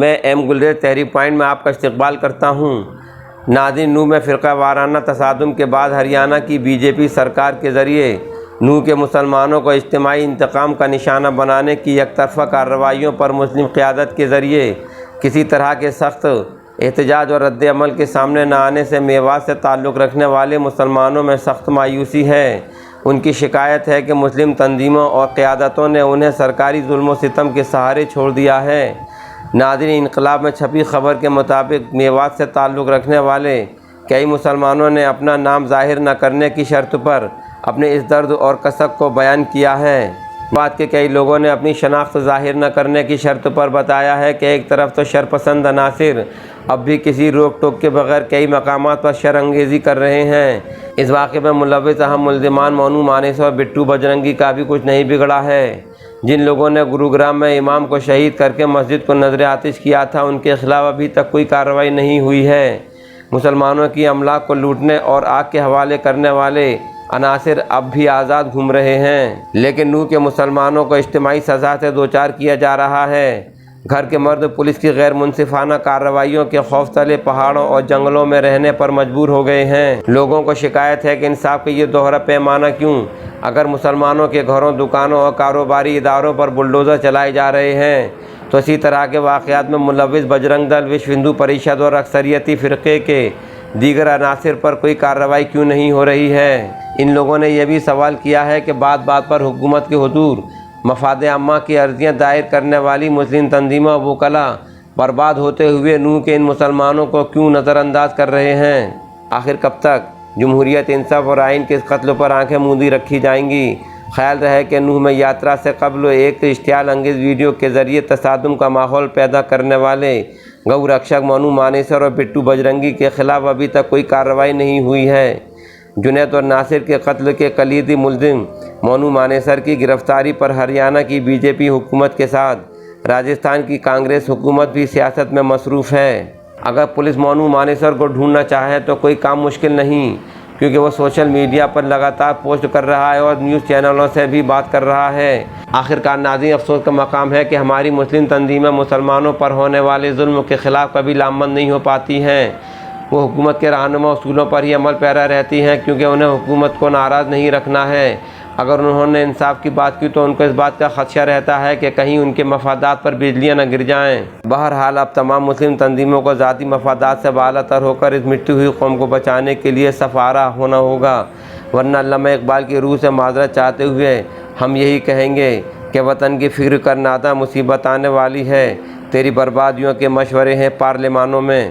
میں M galleries تحریک point میں آپ کا استقبال کرتا ہوں۔ ناظرین، نوح میں فرقہ وارانہ تصادم کے بعد ہریانہ کی بی جے پی سرکار کے ذریعے نوح کے مسلمانوں کو اجتماعی انتقام کا نشانہ بنانے کی یک طرفہ کارروائیوں پر مسلم قیادت کے ذریعے کسی طرح کے سخت احتجاج اور رد عمل کے سامنے نہ آنے سے میوات سے تعلق رکھنے والے مسلمانوں میں سخت مایوسی ہے۔ ان کی شکایت ہے کہ مسلم تنظیموں اور قیادتوں نے انہیں سرکاری ظلم و ستم کے سہارے چھوڑ دیا ہے۔ ناظرین، انقلاب میں چھپی خبر کے مطابق میوات سے تعلق رکھنے والے کئی مسلمانوں نے اپنا نام ظاہر نہ کرنے کی شرط پر اپنے اس درد اور کسک کو بیان کیا ہے۔ بات کے کئی لوگوں نے اپنی شناخت ظاہر نہ کرنے کی شرط پر بتایا ہے کہ ایک طرف تو شرپسند عناصر اب بھی کسی روک ٹوک کے بغیر کئی مقامات پر شر انگیزی کر رہے ہیں۔ اس واقعے میں ملوث اہم ملزمان مونو مانیسر اور بٹو بجرنگی کا بھی کچھ نہیں بگڑا ہے۔ جن لوگوں نے گروگرام میں امام کو شہید کر کے مسجد کو نذر آتش کیا تھا، ان کے خلاف ابھی تک کوئی کارروائی نہیں ہوئی ہے۔ مسلمانوں کی املاک کو لوٹنے اور آگ کے حوالے کرنے والے عناصر اب بھی آزاد گھوم رہے ہیں، لیکن نوح کے مسلمانوں کو اجتماعی سزا سے دوچار کیا جا رہا ہے۔ گھر کے مرد پولیس کی غیر منصفانہ کارروائیوں کے خوف تلے پہاڑوں اور جنگلوں میں رہنے پر مجبور ہو گئے ہیں۔ لوگوں کو شکایت ہے کہ انصاف کا یہ دوہرا پیمانہ کیوں؟ اگر مسلمانوں کے گھروں، دکانوں اور کاروباری اداروں پر بلڈوزر چلائے جا رہے ہیں تو اسی طرح کے واقعات میں ملوث بجرنگ دل، وشو ہندو پریشد اور اکثریتی فرقے کے دیگر عناصر پر کوئی کارروائی کیوں نہیں ہو رہی ہے؟ ان لوگوں نے یہ بھی سوال کیا ہے کہ بات بات پر حکومت کے حضور مفاد عامہ کی عرضیاں دائر کرنے والی مسلم تنظیموں اور وکلاء برباد ہوتے ہوئے نوح کے ان مسلمانوں کو کیوں نظر انداز کر رہے ہیں؟ آخر کب تک جمہوریت، انصاف اور آئین کے اس قتل پر آنکھیں موندی رکھی جائیں گی؟ خیال رہے کہ نوح میں یاترا سے قبل ایک اشتعال انگیز ویڈیو کے ذریعے تصادم کا ماحول پیدا کرنے والے گو رکشک مونو مانیسر اور بٹو بجرنگی کے خلاف ابھی تک کوئی کارروائی نہیں ہوئی ہے۔ جنید اور ناصر کے قتل کے کلیدی ملزم مونو مانیسر کی گرفتاری پر ہریانہ کی بی جے پی حکومت کے ساتھ راجستھان کی کانگریس حکومت بھی سیاست میں مصروف ہے۔ اگر پولیس مونو مانیسر کو ڈھونڈنا چاہے تو کوئی کام مشکل نہیں، کیونکہ وہ سوشل میڈیا پر لگاتار پوسٹ کر رہا ہے اور نیوز چینلوں سے بھی بات کر رہا ہے۔ آخرکار ناظرین، افسوس کا مقام ہے کہ ہماری مسلم تنظیمیں مسلمانوں پر ہونے والے ظلم کے خلاف کبھی لامبند نہیں ہو پاتی ہیں۔ وہ حکومت کے رہنما اصولوں پر ہی عمل پیرا رہتی ہیں، کیونکہ انہیں حکومت کو ناراض نہیں رکھنا ہے۔ اگر انہوں نے انصاف کی بات کی تو ان کو اس بات کا خدشہ رہتا ہے کہ کہیں ان کے مفادات پر بجلیاں نہ گر جائیں۔ بہرحال اب تمام مسلم تنظیموں کو ذاتی مفادات سے بالا تر ہو کر اس مٹی ہوئی قوم کو بچانے کے لیے صف آرا ہونا ہوگا، ورنہ علامہ اقبال کی روح سے معذرت چاہتے ہوئے ہم یہی کہیں گے کہ وطن کی فکر کر ناداں، مصیبت آنے والی ہے، تیری بربادیوں کے مشورے ہیں پارلیمانوں میں۔